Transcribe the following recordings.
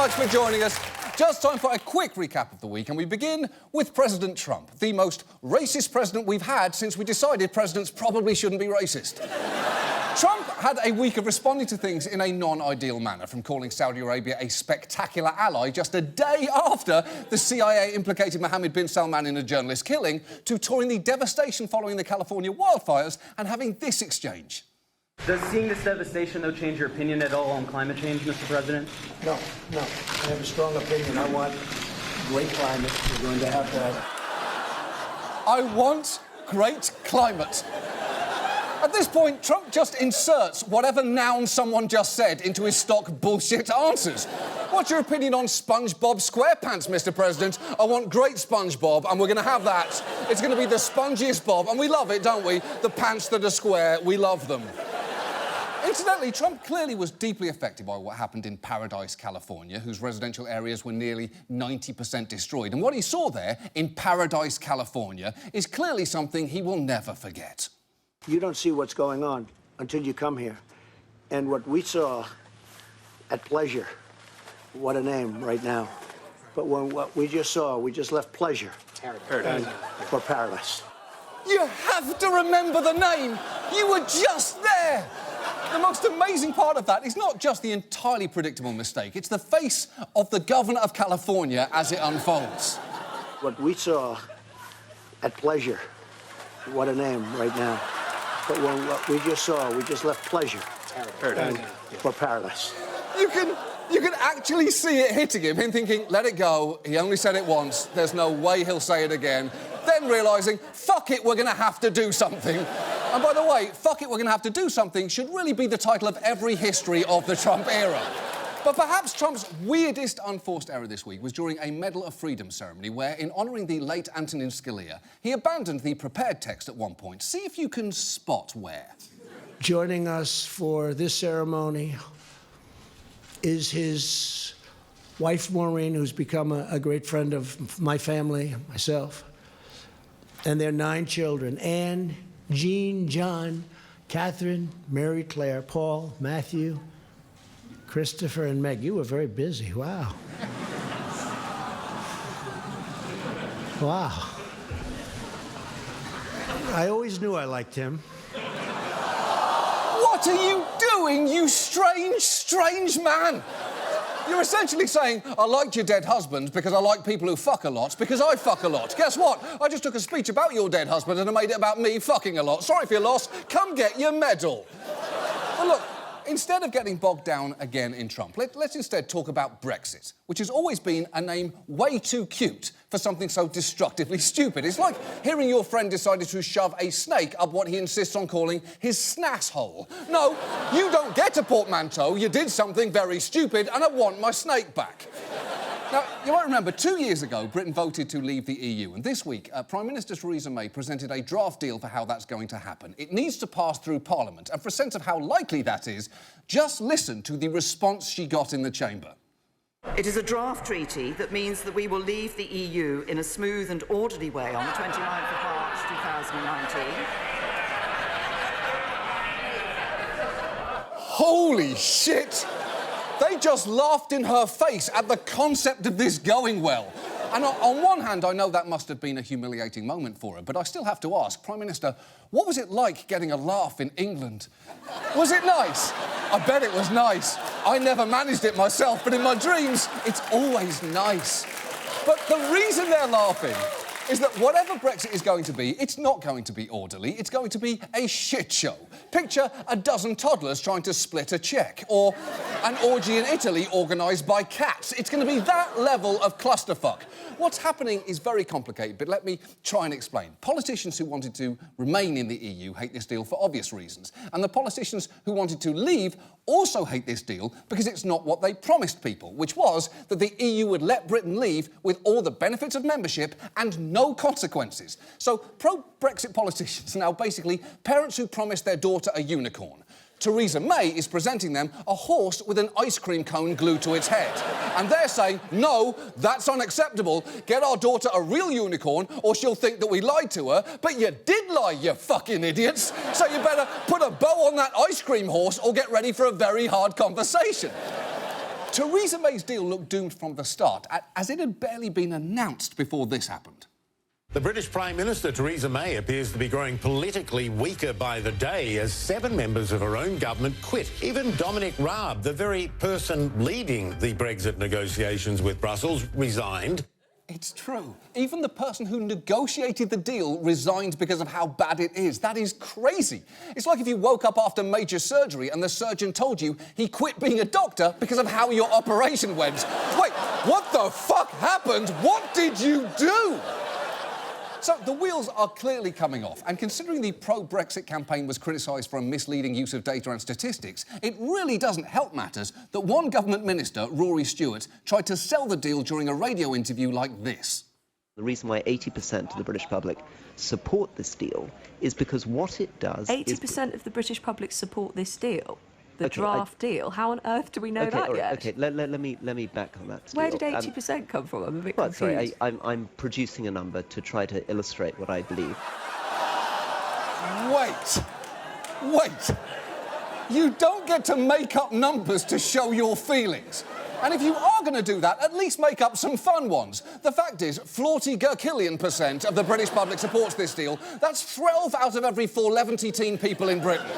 much for joining us. Just time for a quick recap of the week, and we begin with President Trump, the most racist president we've had since we decided presidents probably shouldn't be racist. Trump had a week of responding to things in a non-ideal manner, from calling Saudi Arabia a spectacular ally just a day after the CIA implicated Mohammed bin Salman in a journalist killing, to touring the devastation following the California wildfires and having this exchange. Does seeing this devastation, though, change your opinion at all on climate change, Mr. President? No. I have a strong opinion. I want great climate. We're going to have that. I want great climate. At this point, Trump just inserts whatever noun someone just said into his stock bullshit answers. What's your opinion on SpongeBob SquarePants, Mr. President? I want great SpongeBob, and we're going to have that. It's going to be the spongiest Bob, and we love it, don't we? The pants that are square, we love them. Incidentally, Trump clearly was deeply affected by what happened in Paradise, California, whose residential areas were nearly 90% destroyed. And what he saw there in Paradise, California, is clearly something he will never forget. You don't see what's going on until you come here. And what we saw at Pleasure, what a name right now. But what we just saw, we just left Pleasure. Paradise. For Paradise. You have to remember the name. You were just there. The most amazing part of that is not just the entirely predictable mistake, it's the face of the governor of California as it unfolds. What we saw at Pleasure, what a name right now. But what we just saw, we just left Pleasure. Paradise. For Paradise. You can actually see it hitting him thinking, let it go, he only said it once, there's no way he'll say it again. Then realising, fuck it, we're going to have to do something. And by the way, fuck it, we're going to have to do something should really be the title of every history of the Trump era. But perhaps Trump's weirdest unforced error this week was during a Medal of Freedom ceremony where, in honouring the late Antonin Scalia, he abandoned the prepared text at one point. See if you can spot where. Joining us for this ceremony is his wife, Maureen, who's become a great friend of my family, myself, and their 9 children, Anne, Jean, John, Catherine, Mary Claire, Paul, Matthew, Christopher, and Meg. You were very busy. Wow. Wow. I always knew I liked him. What are you doing, you strange, strange man? You're essentially saying, I liked your dead husband because I like people who fuck a lot because I fuck a lot. Guess what? I just took a speech about your dead husband and I made it about me fucking a lot. Sorry for your loss. Come get your medal. Well, look, instead of getting bogged down again in Trump, let's instead talk about Brexit, which has always been a name way too cute for something so destructively stupid. It's like hearing your friend decided to shove a snake up what he insists on calling his snass hole. No, you don't get a portmanteau. You did something very stupid, and I want my snake back. Now, you might remember 2 years ago, Britain voted to leave the EU, and this week, Prime Minister Theresa May presented a draft deal for how that's going to happen. It needs to pass through Parliament, and for a sense of how likely that is, just listen to the response she got in the chamber. It is a draft treaty that means that we will leave the EU in a smooth and orderly way on the 29th of March 2019. Holy shit! They just laughed in her face at the concept of this going well. And on one hand, I know that must have been a humiliating moment for her, but I still have to ask, Prime Minister, what was it like getting a laugh in England? Was it nice? I bet it was nice. I never managed it myself, but in my dreams, it's always nice. But the reason they're laughing is that whatever Brexit is going to be, it's not going to be orderly, it's going to be a shit show. Picture a dozen toddlers trying to split a cheque, or an orgy in Italy organised by cats. It's going to be that level of clusterfuck. What's happening is very complicated, but let me try and explain. Politicians who wanted to remain in the EU hate this deal for obvious reasons, and the politicians who wanted to leave also hate this deal because it's not what they promised people, which was that the EU would let Britain leave with all the benefits of membership and no consequences. So pro-Brexit politicians are now basically parents who promised their daughter a unicorn. Theresa May is presenting them a horse with an ice cream cone glued to its head. And they're saying, no, that's unacceptable. Get our daughter a real unicorn or she'll think that we lied to her. But you did lie, you fucking idiots. So you better put a bow on that ice cream horse or get ready for a very hard conversation. Theresa May's deal looked doomed from the start, as it had barely been announced before this happened. The British Prime Minister, Theresa May, appears to be growing politically weaker by the day as 7 members of her own government quit. Even Dominic Raab, the very person leading the Brexit negotiations with Brussels, resigned. It's true. Even the person who negotiated the deal resigned because of how bad it is. That is crazy. It's like if you woke up after major surgery and the surgeon told you he quit being a doctor because of how your operation went. Wait, what the fuck happened? What did you do? So the wheels are clearly coming off, and considering the pro-Brexit campaign was criticised for a misleading use of data and statistics, it really doesn't help matters that one government minister, Rory Stewart, tried to sell the deal during a radio interview like this. The reason why 80% of the British public support this deal is because what it does 80% of the British public support this deal? The Okay, draft deal? How on earth do we know that yet? Okay, let me back on that still. Where did 80% come from? I'm a bit Well, confused. sorry, I'm producing a number to try to illustrate what I believe. Wait. You don't get to make up numbers to show your feelings. And if you are going to do that, at least make up some fun ones. The fact is, 40% of the British public supports this deal. That's 12 out of every 411 people in Britain.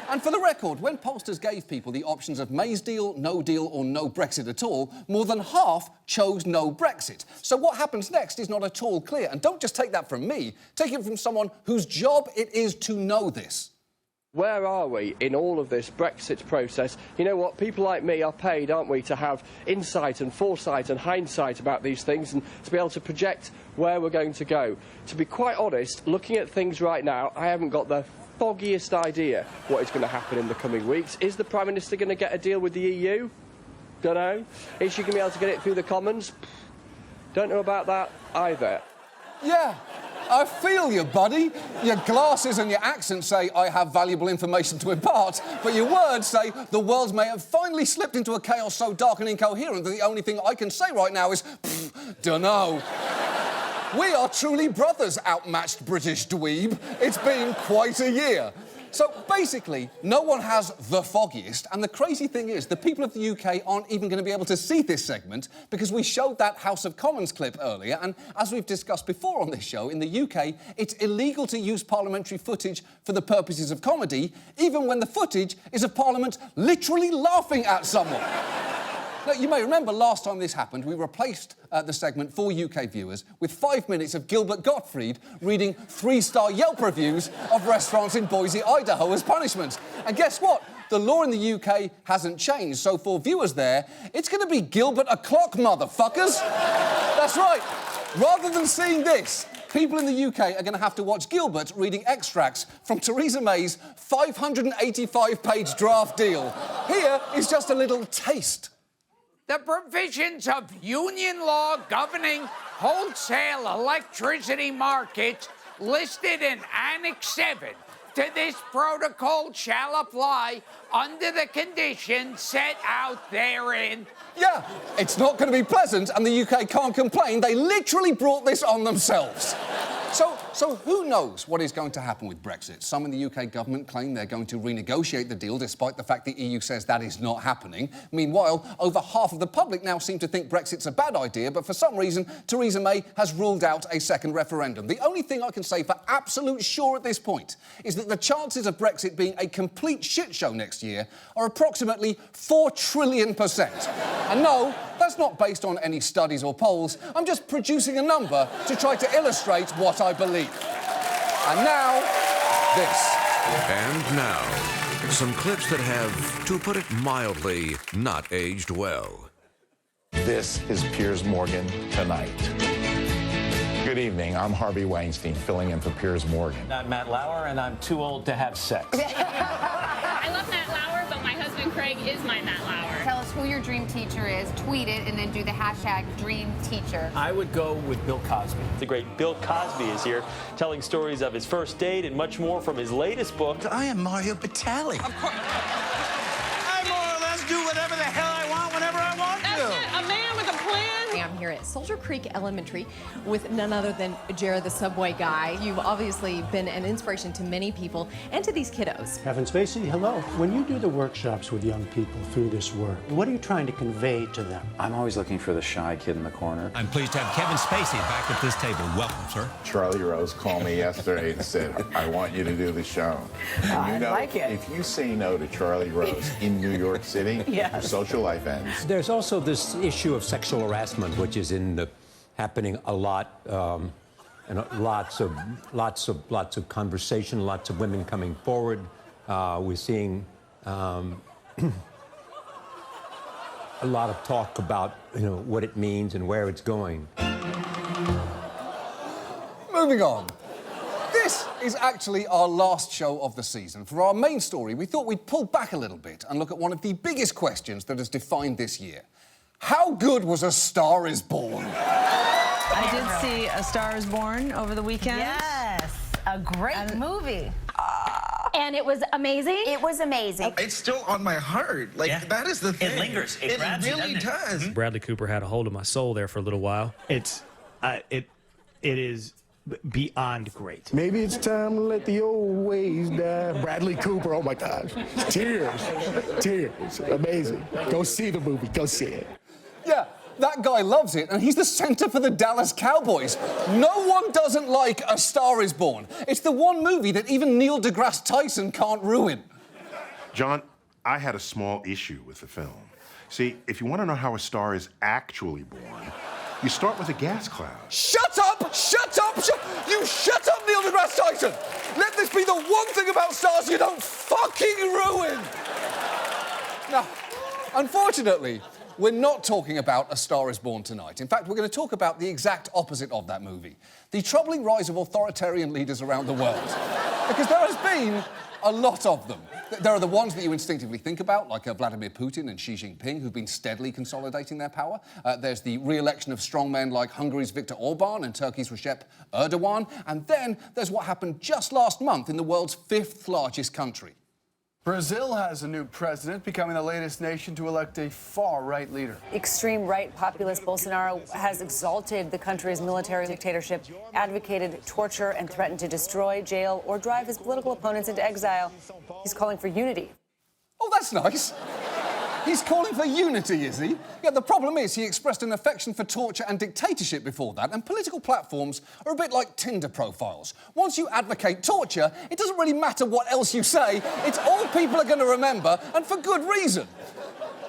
And for the record, when pollsters gave people the options of May's deal, no deal or no Brexit at all, more than half chose no Brexit. So what happens next is not at all clear. And don't just take that from me. Take it from someone whose job it is to know this. Where are we in all of this Brexit process? You know what? People like me are paid, aren't we, to have insight and foresight and hindsight about these things and to be able to project where we're going to go. To be quite honest, looking at things right now, I haven't got the foggiest idea what is going to happen in the coming weeks. Is the Prime Minister going to get a deal with the EU? Don't know. Is she going to be able to get it through the Commons? Don't know about that either. Yeah, I feel you, buddy. Your glasses and your accent say I have valuable information to impart, but your words say the world may have finally slipped into a chaos so dark and incoherent that the only thing I can say right now is, dunno. We are truly brothers, outmatched British dweeb. It's been quite a year. So basically, no one has the foggiest, and the crazy thing is the people of the UK aren't even going to be able to see this segment because we showed that House of Commons clip earlier, and as we've discussed before on this show, in the UK, it's illegal to use parliamentary footage for the purposes of comedy, even when the footage is of Parliament literally laughing at someone. Now, you may remember last time this happened, we replaced the segment for UK viewers with 5 minutes of Gilbert Gottfried reading 3-star Yelp reviews of restaurants in Boise, Idaho as punishment. And guess what? The law in the UK hasn't changed, so for viewers there, it's going to be Gilbert o'clock, motherfuckers. That's right. Rather than seeing this, people in the UK are going to have to watch Gilbert reading extracts from Theresa May's 585-page draft deal. Here is just a little taste. The provisions of union law governing wholesale electricity markets listed in Annex 7 to this protocol shall apply under the conditions set out therein. Yeah, it's not going to be pleasant, and the UK can't complain. They literally brought this on themselves. So who knows what is going to happen with Brexit? Some in the UK government claim they're going to renegotiate the deal, despite the fact the EU says that is not happening. Meanwhile, over half of the public now seem to think Brexit's a bad idea, but for some reason, Theresa May has ruled out a second referendum. The only thing I can say for absolute sure at this point is that the chances of Brexit being a complete shit show next year are approximately 4 trillion%. And no, that's not based on any studies or polls. I'm just producing a number to try to illustrate what I believe. And now, this. And now, some clips that have, to put it mildly, not aged well. This is Piers Morgan Tonight. Good evening. I'm Harvey Weinstein, filling in for Piers Morgan. I'm Matt Lauer, and I'm too old to have sex. I love Matt Lauer, but my husband Craig is my Matt Lauer. Tell us who your dream teacher is, tweet it, and then do the hashtag dream teacher. I would go with Bill Cosby. The great Bill Cosby is here, telling stories of his first date and much more from his latest book. I am Mario Batali. Of course. I more or less do whatever the hell I want whenever I want to. That's it. A man with a plan. I'm here at Soldier Creek Elementary with none other than Jared, the subway guy. You've obviously been an inspiration to many people and to these kiddos. Kevin Spacey, hello. When you do the workshops with young people through this work, what are you trying to convey to them? I'm always looking for the shy kid in the corner. I'm pleased to have Kevin Spacey back at this table. Welcome, sir. Charlie Rose called me yesterday and said, I want you to do the show. And you know, like it. if you say no to Charlie Rose in New York City, your social life ends. There's also this issue of sexual harassment, which is happening a lot, and lots of conversation, lots of women coming forward. We're seeing a lot of talk about what it means and where it's going. Moving on. This is actually our last show of the season. For our main story, we thought we'd pull back a little bit and look at one of the biggest questions that has defined this year. How good was A Star is Born? I did see A Star is Born over the weekend. Yes, a great movie. And it was amazing? It was amazing. It's still on my heart. Like, that is the thing. It lingers. It grabs you, really does. Bradley Cooper had a hold of my soul there for a little while. It is beyond great. Maybe it's time to let the old ways die. Bradley Cooper, oh my gosh. Tears. Tears. Amazing. Go see the movie. Go see it. Yeah, that guy loves it, and he's the centre for the Dallas Cowboys. No one doesn't like A Star is Born. It's the one movie that even Neil deGrasse Tyson can't ruin. John, I had a small issue with the film. See, if you want to know how a star is actually born, you start with a gas cloud. Shut up! Shut up! You shut up, Neil deGrasse Tyson! Let this be the one thing about stars you don't fucking ruin! Now, unfortunately, we're not talking about A Star is Born tonight. In fact, we're going to talk about the exact opposite of that movie. The troubling rise of authoritarian leaders around the world. Because there has been a lot of them. There are the ones that you instinctively think about, like Vladimir Putin and Xi Jinping, who've been steadily consolidating their power. There's the re-election of strongmen like Hungary's Viktor Orban and Turkey's Recep Erdogan. And then there's what happened just last month in the world's 5th largest country. Brazil has a new president, becoming the latest nation to elect a far-right leader. Extreme right populist Bolsonaro has exalted the country's military dictatorship, advocated torture, and threatened to destroy, jail, or drive his political opponents into exile. He's calling for unity. Oh, that's nice. He's calling for unity, is he? Yeah, the problem is he expressed an affection for torture and dictatorship before that, and political platforms are a bit like Tinder profiles. Once you advocate torture, it doesn't really matter what else you say. It's all people are going to remember, and for good reason.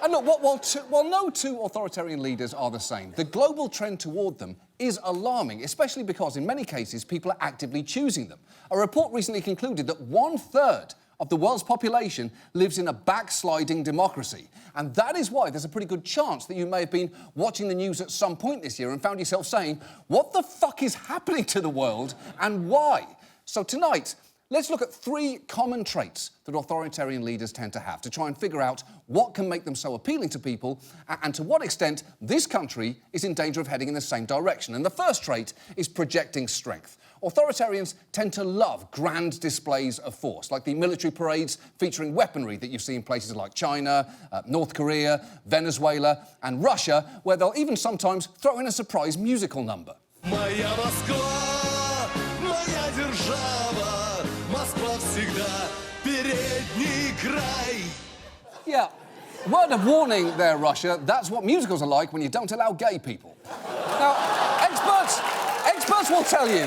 And look, while no two authoritarian leaders are the same, the global trend toward them is alarming, especially because in many cases people are actively choosing them. A report recently concluded that 1/3 of the world's population lives in a backsliding democracy. And that is why there's a pretty good chance that you may have been watching the news at some point this year and found yourself saying, what the fuck is happening to the world and why? So tonight, let's look at 3 common traits that authoritarian leaders tend to have to try and figure out what can make them so appealing to people and to what extent this country is in danger of heading in the same direction. And the first trait is projecting strength. Authoritarians tend to love grand displays of force, like the military parades featuring weaponry that you see in places like China, North Korea, Venezuela, and Russia, where they'll even sometimes throw in a surprise musical number. Yeah, word of warning there, Russia. That's what musicals are like when you don't allow gay people. Now, experts will tell you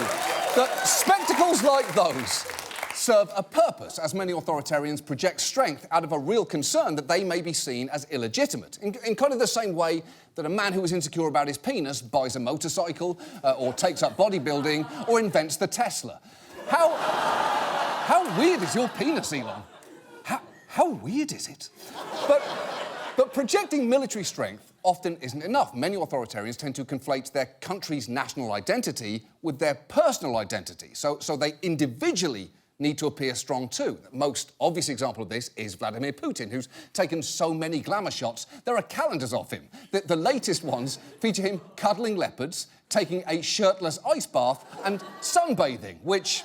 that spectacles like those serve a purpose, as many authoritarians project strength out of a real concern that they may be seen as illegitimate, in kind of the same way that a man who is insecure about his penis buys a motorcycle, or takes up bodybuilding, or invents the Tesla. How weird is your penis, Elon? How weird is it? But projecting military strength often isn't enough. Many authoritarians tend to conflate their country's national identity with their personal identity. So they individually need to appear strong too. The most obvious example of this is Vladimir Putin, who's taken so many glamour shots, there are calendars of him. The latest ones feature him cuddling leopards, taking a shirtless ice bath and sunbathing, which...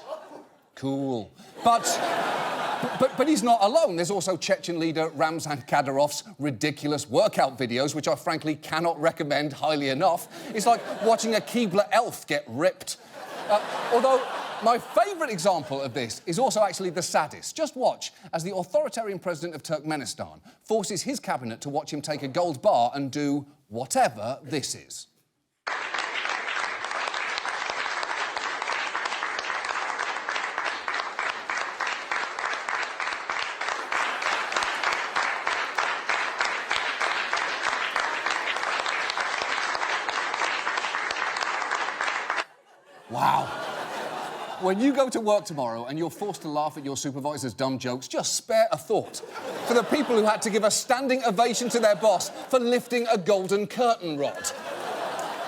cool. But But he's not alone. There's also Chechen leader Ramzan Kadyrov's ridiculous workout videos, which I frankly cannot recommend highly enough. It's like watching a Keebler elf get ripped. Although my favourite example of this is also actually the saddest. Just watch as the authoritarian president of Turkmenistan forces his cabinet to watch him take a gold bar and do whatever this is. Wow. When you go to work tomorrow and you're forced to laugh at your supervisor's dumb jokes, just spare a thought for the people who had to give a standing ovation to their boss for lifting a golden curtain rod.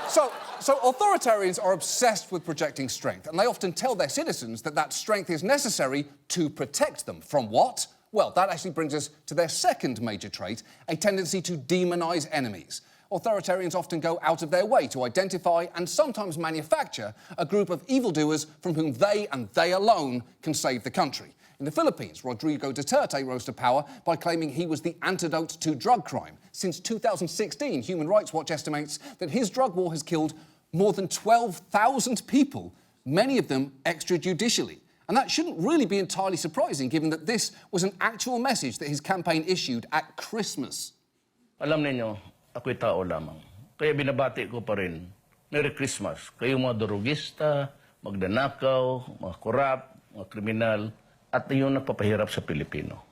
So authoritarians are obsessed with projecting strength, and they often tell their citizens that that strength is necessary to protect them. From what? Well, that actually brings us to their second major trait, a tendency to demonise enemies. Authoritarians often go out of their way to identify and sometimes manufacture a group of evildoers from whom they and they alone can save the country. In the Philippines, Rodrigo Duterte rose to power by claiming he was the antidote to drug crime. Since 2016, Human Rights Watch estimates that his drug war has killed more than 12,000 people, many of them extrajudicially. And that shouldn't really be entirely surprising, given that this was an actual message that his campaign issued at Christmas. Alam ninyo, ako'y tao lamang. Kaya binabati ko pa rin, Merry Christmas. Kayong mga durugista, magdanakaw, mga korap, mga kriminal, at yung nagpapahirap sa Pilipino.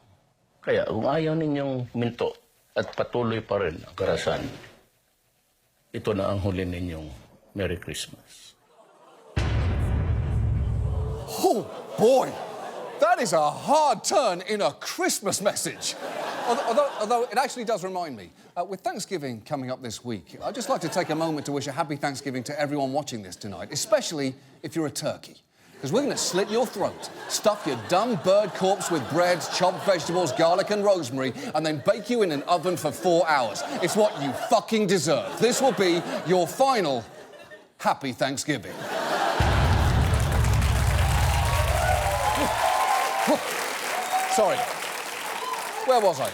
Kaya kung ayaw ninyong minto at patuloy pa rin ang karahasan, ito na ang huli ninyong Merry Christmas. Oh, boy! That is a hard turn in a Christmas message. Although it actually does remind me, with Thanksgiving coming up this week, I'd just like to take a moment to wish a happy Thanksgiving to everyone watching this tonight, especially if you're a turkey. Because we're going to slit your throat, stuff your dumb bird corpse with bread, chopped vegetables, garlic and rosemary, and then bake you in an oven for 4 hours. It's what you fucking deserve. This will be your final happy Thanksgiving. Sorry. Where was I?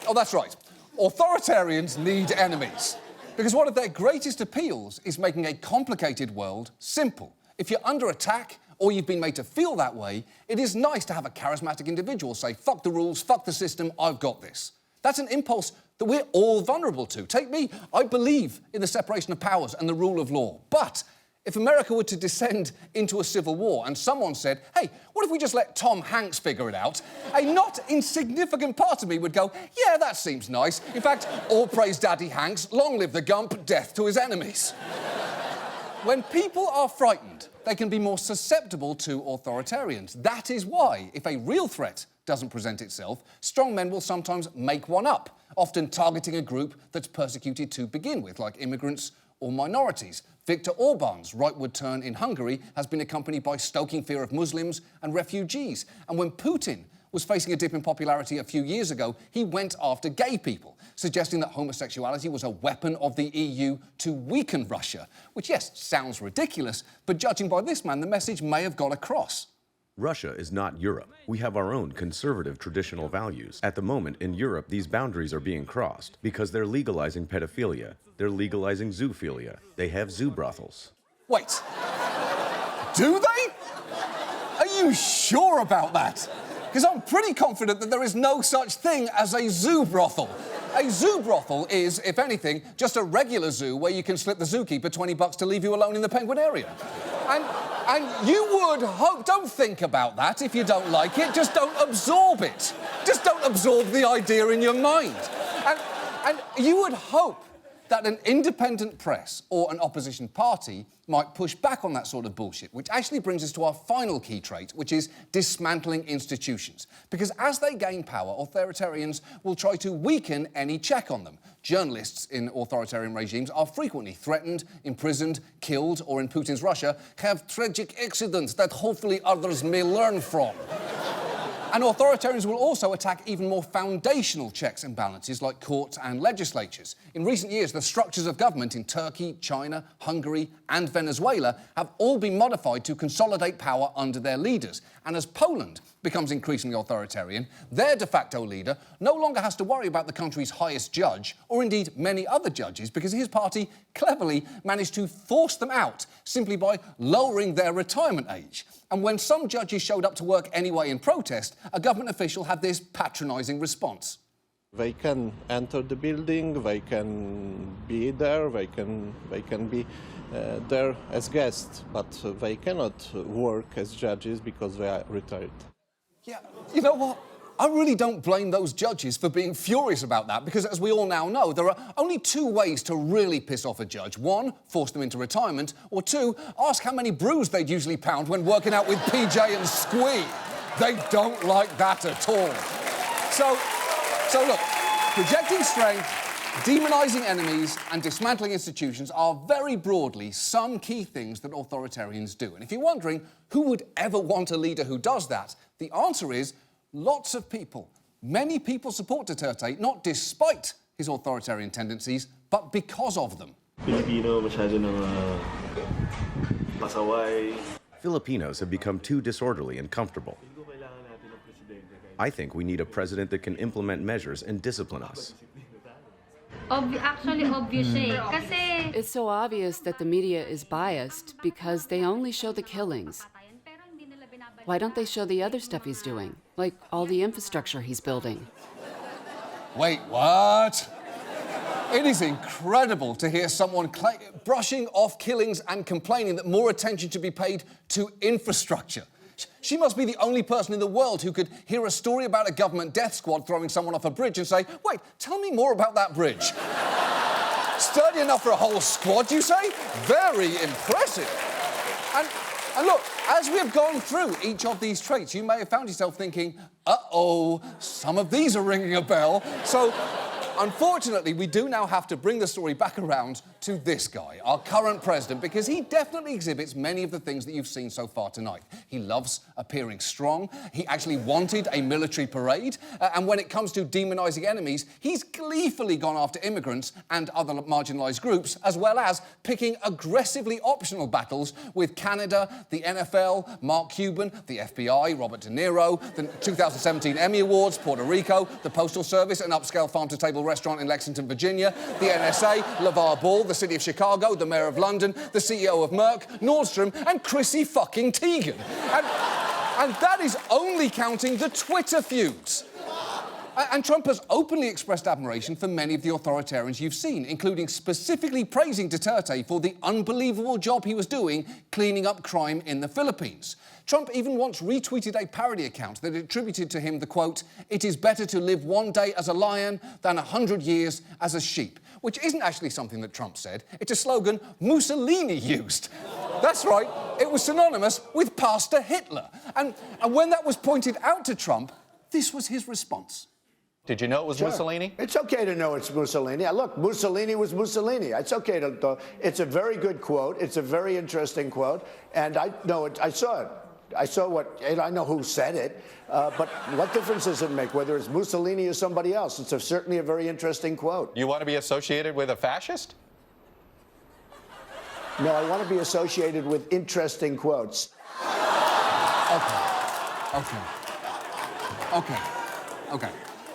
Oh, that's right. Authoritarians need enemies. Because one of their greatest appeals is making a complicated world simple. If you're under attack, or you've been made to feel that way, it is nice to have a charismatic individual say, fuck the rules, fuck the system, I've got this. That's an impulse that we're all vulnerable to. Take me, I believe in the separation of powers and the rule of law. But if America were to descend into a civil war and someone said, hey, what if we just let Tom Hanks figure it out? A not insignificant part of me would go, yeah, that seems nice. In fact, all praise Daddy Hanks, long live the Gump, death to his enemies. When people are frightened, they can be more susceptible to authoritarians. That is why, if a real threat doesn't present itself, strong men will sometimes make one up, often targeting a group that's persecuted to begin with, like immigrants or minorities. Viktor Orban's rightward turn in Hungary has been accompanied by stoking fear of Muslims and refugees. And when Putin was facing a dip in popularity a few years ago, he went after gay people, suggesting that homosexuality was a weapon of the EU to weaken Russia, which, yes, sounds ridiculous, but judging by this man, the message may have got across. Russia is not Europe. We have our own conservative traditional values. At the moment, in Europe, these boundaries are being crossed because they're legalizing pedophilia. They're legalizing zoophilia. They have zoo brothels. Wait. Do they? Are you sure about that? Because I'm pretty confident that there is no such thing as a zoo brothel. A zoo brothel is, if anything, just a regular zoo where you can slip the zookeeper $20 to leave you alone in the penguin area. And you would hope... Don't think about that if you don't like it. Just don't absorb it. Just don't absorb the idea in your mind. And you would hope that an independent press or an opposition party might push back on that sort of bullshit, which actually brings us to our final key trait, which is dismantling institutions. Because as they gain power, authoritarians will try to weaken any check on them. Journalists in authoritarian regimes are frequently threatened, imprisoned, killed, or in Putin's Russia, have tragic accidents that hopefully others may learn from. And authoritarians will also attack even more foundational checks and balances like courts and legislatures. In recent years, the structures of government in Turkey, China, Hungary and Venezuela have all been modified to consolidate power under their leaders. And as Poland becomes increasingly authoritarian, their de facto leader no longer has to worry about the country's highest judge, or indeed many other judges, because his party cleverly managed to force them out simply by lowering their retirement age. And when some judges showed up to work anyway in protest, a government official had this patronising response. They can enter the building, they can be there, they can be there as guests, but they cannot work as judges because they are retired. Yeah, you know what? I really don't blame those judges for being furious about that, because as we all now know, there are only two ways to really piss off a judge. One, force them into retirement, or two, ask how many brews they'd usually pound when working out with PJ and Squee. They don't like that at all. So look, projecting strength, demonising enemies and dismantling institutions are very broadly some key things that authoritarians do. And if you're wondering who would ever want a leader who does that, the answer is lots of people. Many people support Duterte, not despite his authoritarian tendencies, but because of them. Filipinos have become too disorderly and comfortable. I think we need a president that can implement measures and discipline us. It's so obvious that the media is biased because they only show the killings. Why don't they show the other stuff he's doing, like all the infrastructure he's building? Wait, what? It is incredible to hear someone brushing off killings and complaining that more attention should be paid to infrastructure. She must be the only person in the world who could hear a story about a government death squad throwing someone off a bridge and say, wait, tell me more about that bridge. Sturdy enough for a whole squad, you say? Very impressive. And look, as we have gone through each of these traits, you may have found yourself thinking, uh-oh, some of these are ringing a bell. So, unfortunately, we do now have to bring the story back around to this guy, our current president, because he definitely exhibits many of the things that you've seen so far tonight. He loves appearing strong. He actually wanted a military parade. And when it comes to demonising enemies, he's gleefully gone after immigrants and other marginalised groups, as well as picking aggressively optional battles with Canada, the NFL, Mark Cuban, the FBI, Robert De Niro, the 2017 Emmy Awards, Puerto Rico, the Postal Service, an upscale farm-to-table restaurant in Lexington, Virginia, the NSA, LeVar Ball, the City of Chicago, the Mayor of London, the CEO of Merck, Nordstrom, and Chrissy fucking Teigen. And that is only counting the Twitter feuds. And Trump has openly expressed admiration for many of the authoritarians you've seen, including specifically praising Duterte for the unbelievable job he was doing cleaning up crime in the Philippines. Trump even once retweeted a parody account that attributed to him the quote, "It is better to live one day as a lion than 100 years as a sheep," which isn't actually something that Trump said. It's a slogan Mussolini used. That's right, it was synonymous with Pastor Hitler. And when that was pointed out to Trump, this was his response. Did you know it was Mussolini? It's okay to know it's Mussolini. Look, Mussolini was Mussolini. It's okay to. It's a very good quote. It's a very interesting quote, and I know it. I saw it. I saw what, and I know who said it. But what difference does it make whether it's Mussolini or somebody else? It's certainly a very interesting quote. You want to be associated with a fascist? No, I want to be associated with interesting quotes. Okay.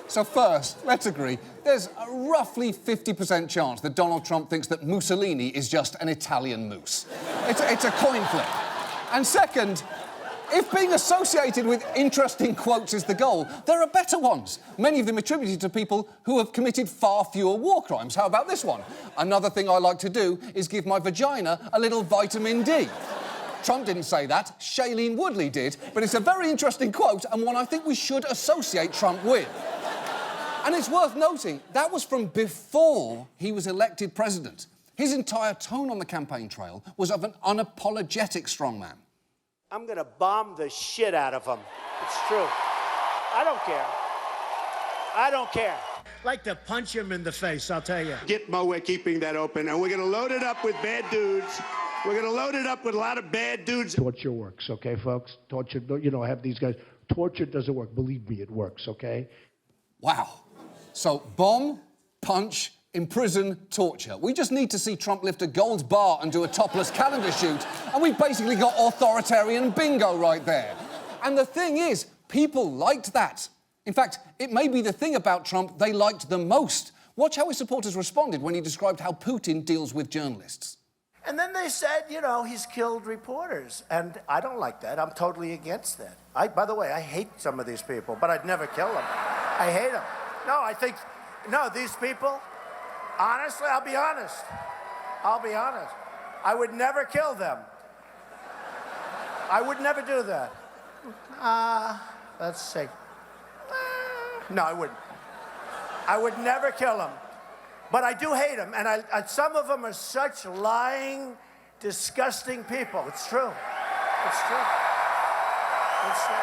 So first, let's agree, there's a roughly 50% chance that Donald Trump thinks that Mussolini is just an Italian moose. It's a coin flip. And second, if being associated with interesting quotes is the goal, there are better ones. Many of them attributed to people who have committed far fewer war crimes. How about this one? Another thing I like to do is give my vagina a little vitamin D. Trump didn't say that, Shailene Woodley did, but it's a very interesting quote and one I think we should associate Trump with. And it's worth noting, that was from before he was elected president. His entire tone on the campaign trail was of an unapologetic strongman. I'm going to bomb the shit out of him. It's true. I don't care. I don't care. Like to punch him in the face, I'll tell you. Gitmo, we're keeping that open, and we're going to load it up with bad dudes. We're going to load it up with a lot of bad dudes. Torture works, okay, folks? Torture, have these guys. Torture doesn't work. Believe me, it works, okay? Wow. So, bomb, punch, imprison, torture. We just need to see Trump lift a gold bar and do a topless calendar shoot, and we've basically got authoritarian bingo right there. And the thing is, people liked that. In fact, it may be the thing about Trump they liked the most. Watch how his supporters responded when he described how Putin deals with journalists. And then they said, you know, he's killed reporters. And I don't like that. I'm totally against that. By the way, I hate some of these people, but I'd never kill them. I hate them. No, these people, honestly, I'll be honest. I would never kill them. I would never do that. Let's see. No, I wouldn't. I would never kill them. But I do hate them. And some of them are such lying, disgusting people. It's true. It's true. It's true.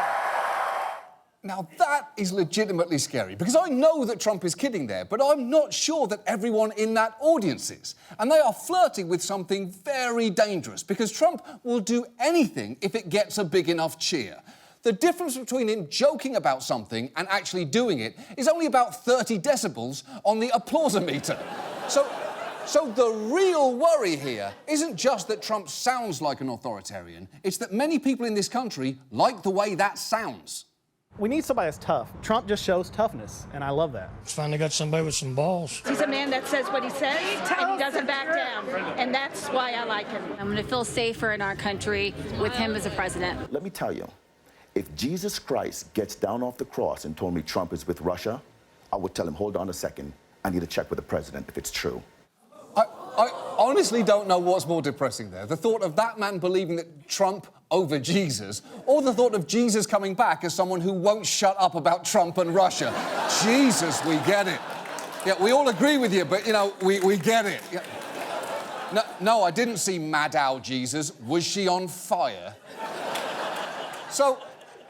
Now, that is legitimately scary, because I know that Trump is kidding there, but I'm not sure that everyone in that audience is. And they are flirting with something very dangerous, because Trump will do anything if it gets a big enough cheer. The difference between him joking about something and actually doing it is only about 30 decibels on the applausometer. So the real worry here isn't just that Trump sounds like an authoritarian, it's that many people in this country like the way that sounds. We need somebody that's tough. Trump just shows toughness, and I love that. Finally got somebody with some balls. He's a man that says what he says, and he doesn't back down. And that's why I like him. I'm going to feel safer in our country with him as a president. Let me tell you, if Jesus Christ gets down off the cross and told me Trump is with Russia, I would tell him, hold on a second, I need to check with the president if it's true. I honestly don't know what's more depressing there. The thought of that man believing that Trump over Jesus, or the thought of Jesus coming back as someone who won't shut up about Trump and Russia. Jesus, we get it. Yeah, we all agree with you, but, you know, we get it. Yeah. No, I didn't see Maddow Jesus. Was she on fire? So,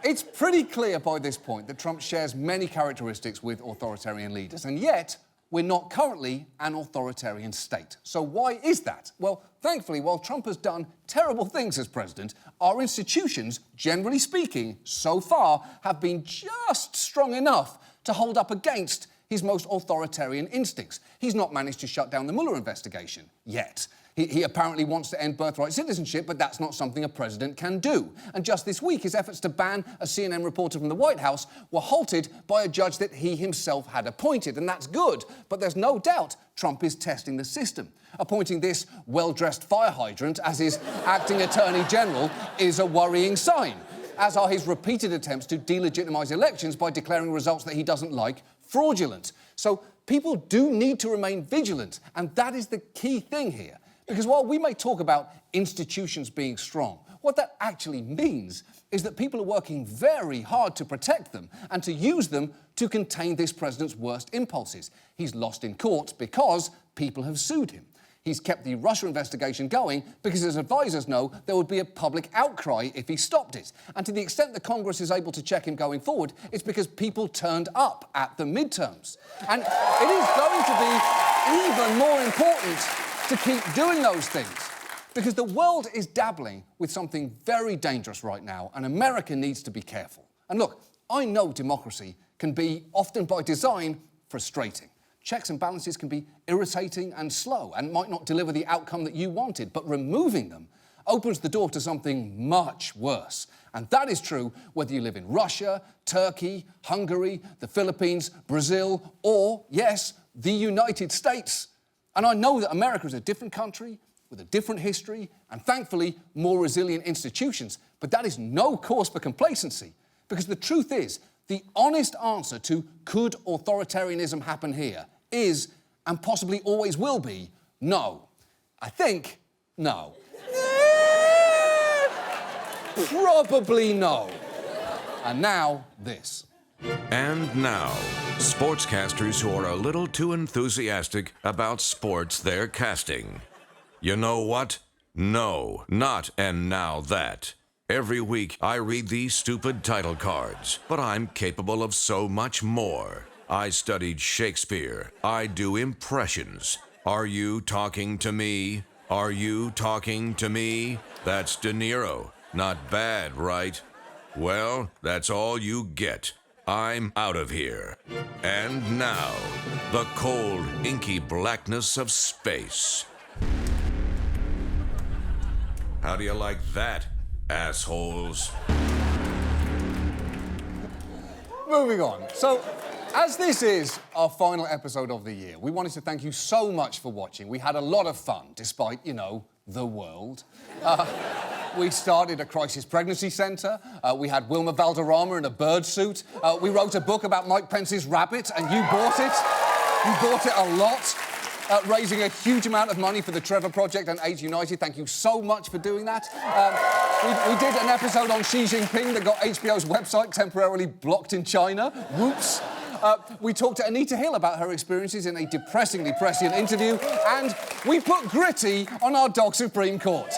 it's pretty clear by this point that Trump shares many characteristics with authoritarian leaders, and yet we're not currently an authoritarian state. So why is that? Well, thankfully, while Trump has done terrible things as president, our institutions, generally speaking, so far, have been just strong enough to hold up against his most authoritarian instincts. He's not managed to shut down the Mueller investigation yet. He apparently wants to end birthright citizenship, but that's not something a president can do. And just this week, his efforts to ban a CNN reporter from the White House were halted by a judge that he himself had appointed, and that's good. But there's no doubt Trump is testing the system. Appointing this well-dressed fire hydrant as his acting attorney general is a worrying sign, as are his repeated attempts to delegitimize elections by declaring results that he doesn't like fraudulent. So people do need to remain vigilant, and that is the key thing here. Because while we may talk about institutions being strong, what that actually means is that people are working very hard to protect them and to use them to contain this president's worst impulses. He's lost in court because people have sued him. He's kept the Russia investigation going because his advisors know there would be a public outcry if he stopped it. And to the extent that Congress is able to check him going forward, it's because people turned up at the midterms. And it is going to be even more important to keep doing those things, because the world is dabbling with something very dangerous right now, and America needs to be careful. And look, I know democracy can be, often by design, frustrating. Checks and balances can be irritating and slow and might not deliver the outcome that you wanted, but removing them opens the door to something much worse. And that is true whether you live in Russia, Turkey, Hungary, the Philippines, Brazil, or, yes, the United States. And I know that America is a different country with a different history and, thankfully, more resilient institutions. But that is no cause for complacency, because the truth is, the honest answer to could authoritarianism happen here is, and possibly always will be, no. I think no. Probably no. And now, this. And now, sportscasters who are a little too enthusiastic about sports they're casting. You know what? No, not and now that. Every week I read these stupid title cards, but I'm capable of so much more. I studied Shakespeare. I do impressions. Are you talking to me? Are you talking to me? That's De Niro. Not bad, right? Well, that's all you get. I'm out of here. And now, the cold, inky blackness of space. How do you like that, assholes? Moving on. So, as this is our final episode of the year, we wanted to thank you so much for watching. We had a lot of fun, despite, you know, the world. We started a crisis pregnancy centre. We had Wilma Valderrama in a bird suit. We wrote a book about Mike Pence's rabbit, and you bought it. You bought it a lot, raising a huge amount of money for the Trevor Project and AIDS United. Thank you so much for doing that. We did an episode on Xi Jinping that got HBO's website temporarily blocked in China. Whoops. We talked to Anita Hill about her experiences in a depressingly prescient interview, and we put Gritty on our Dog Supreme Court.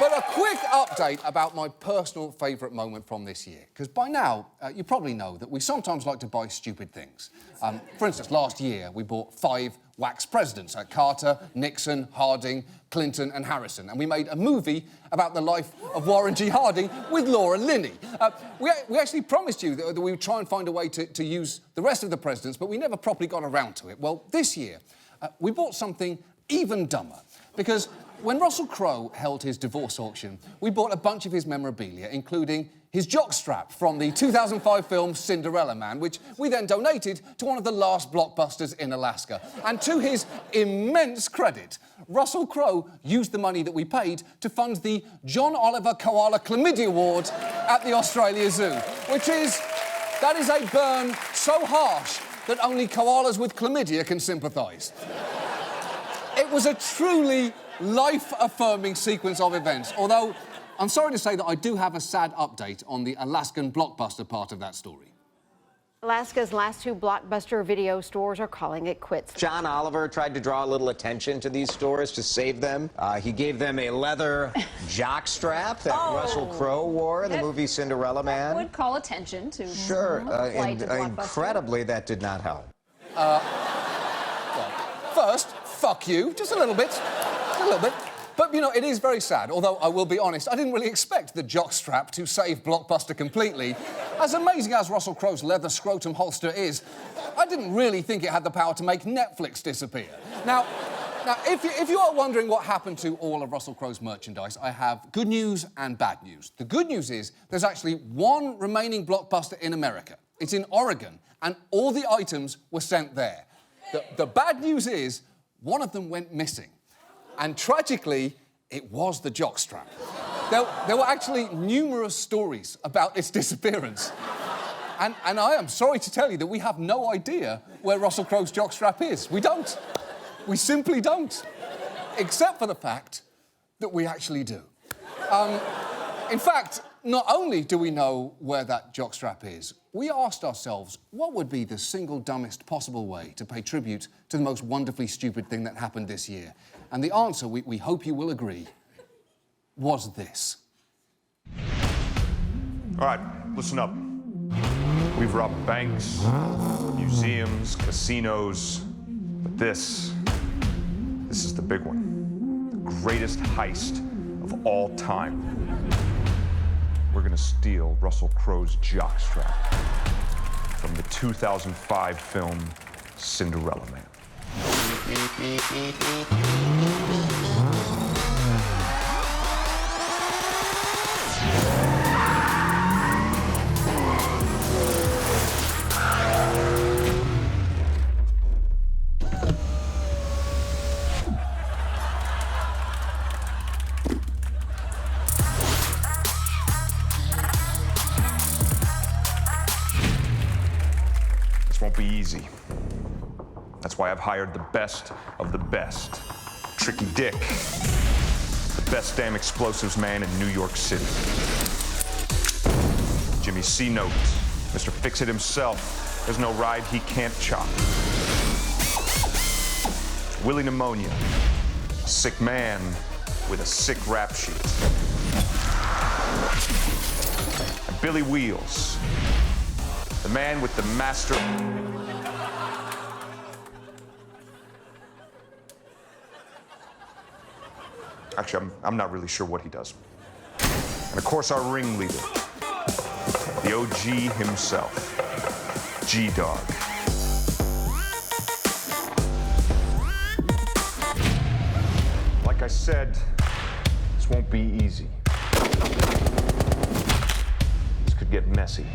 But a quick update about my personal favourite moment from this year, because by now, you probably know that we sometimes like to buy stupid things. For instance, last year, we bought 5 wax presidents, Carter, Nixon, Harding, Clinton and Harrison, and we made a movie about the life of Warren G. Harding with Laura Linney. We actually promised you that we would try and find a way to use the rest of the presidents, but we never properly got around to it. Well, this year, we bought something even dumber, because when Russell Crowe held his divorce auction, we bought a bunch of his memorabilia, including his jockstrap from the 2005 film Cinderella Man, which we then donated to one of the last blockbusters in Alaska. And to his immense credit, Russell Crowe used the money that we paid to fund the John Oliver Koala Chlamydia Award at the Australia Zoo, that is a burn so harsh that only koalas with chlamydia can sympathise. It was a truly life-affirming sequence of events, although I'm sorry to say that I do have a sad update on the Alaskan blockbuster part of that story. Alaska's last 2 Blockbuster video stores are calling it quits. John Oliver tried to draw a little attention to these stores to save them. He gave them a leather jockstrap that Russell Crowe wore in the movie Cinderella Man. Would call attention to. Sure, incredibly, that did not help. Well, first, fuck you, just a little bit. A little bit. But, you know, it is very sad, although I will be honest, I didn't really expect the jockstrap to save Blockbuster completely. As amazing as Russell Crowe's leather scrotum holster is, I didn't really think it had the power to make Netflix disappear. Now, if you are wondering what happened to all of Russell Crowe's merchandise, I have good news and bad news. The good news is there's actually 1 remaining Blockbuster in America. It's in Oregon, and all the items were sent there. The bad news is one of them went missing. And tragically, it was the jockstrap. There were actually numerous stories about its disappearance. And I am sorry to tell you that we have no idea where Russell Crowe's jockstrap is. We don't. We simply don't. Except for the fact that we actually do. In fact, not only do we know where that jockstrap is, we asked ourselves what would be the single dumbest possible way to pay tribute to the most wonderfully stupid thing that happened this year. And the answer, we hope you will agree, was this. All right, listen up. We've robbed banks, museums, casinos, but this is the big one. The greatest heist of all time. We're gonna steal Russell Crowe's jockstrap from the 2005 film Cinderella Man. This won't be easy. That's why I've hired the best of the best. Tricky Dick, the best damn explosives man in New York City. Jimmy C-Note, Mr. Fix-It himself. There's no ride he can't chop. Willie Pneumonia, a sick man with a sick rap sheet. And Billy Wheels, the man with the master... Actually, I'm not really sure what he does. And of course, our ringleader, the OG himself, G-Dog. Like I said, this won't be easy. This could get messy.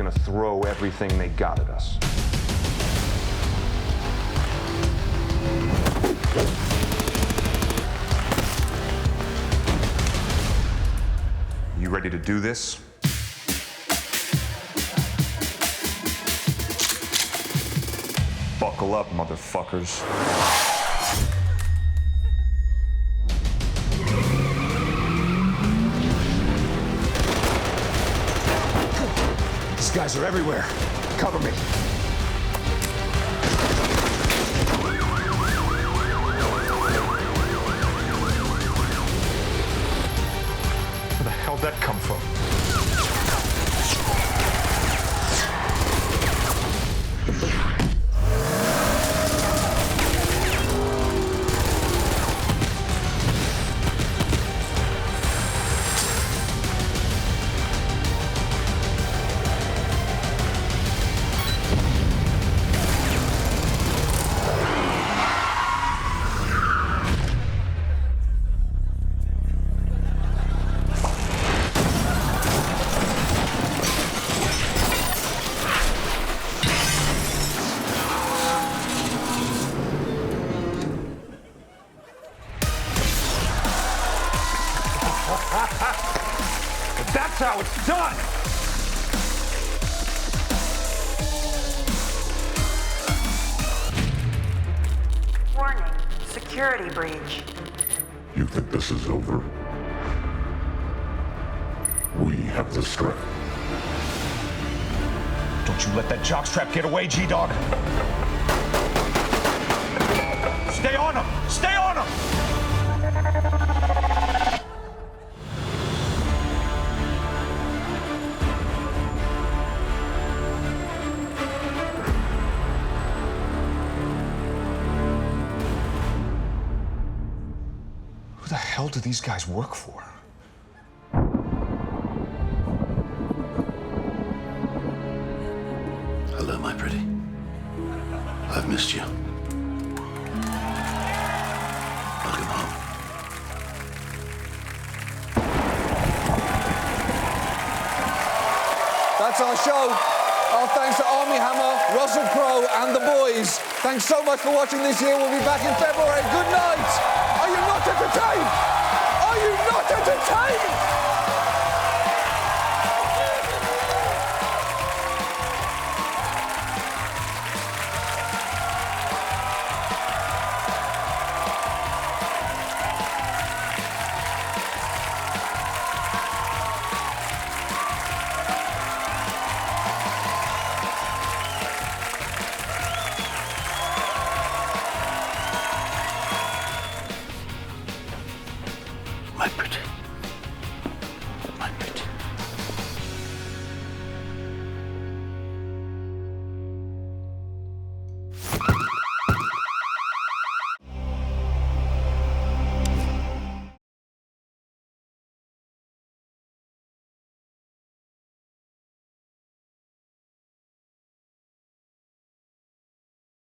gonna throw everything they got at us. You ready to do this? Buckle up, motherfuckers. These guys are everywhere. Cover me. Where the hell'd that come from? That's how it's done! Warning, security breach. You think this is over? We have the strength. Don't you let that jockstrap get away, G-Dog! Stay on him! Stay on him! Who the hell do these guys work for? Hello, my pretty. I've missed you. Welcome home. That's our show. Our thanks to Armie Hammer, Russell Crowe, and the boys. Thanks so much for watching this year. We'll be back in February. Good night. Are you not entertained? Are you not entertained? My pretty.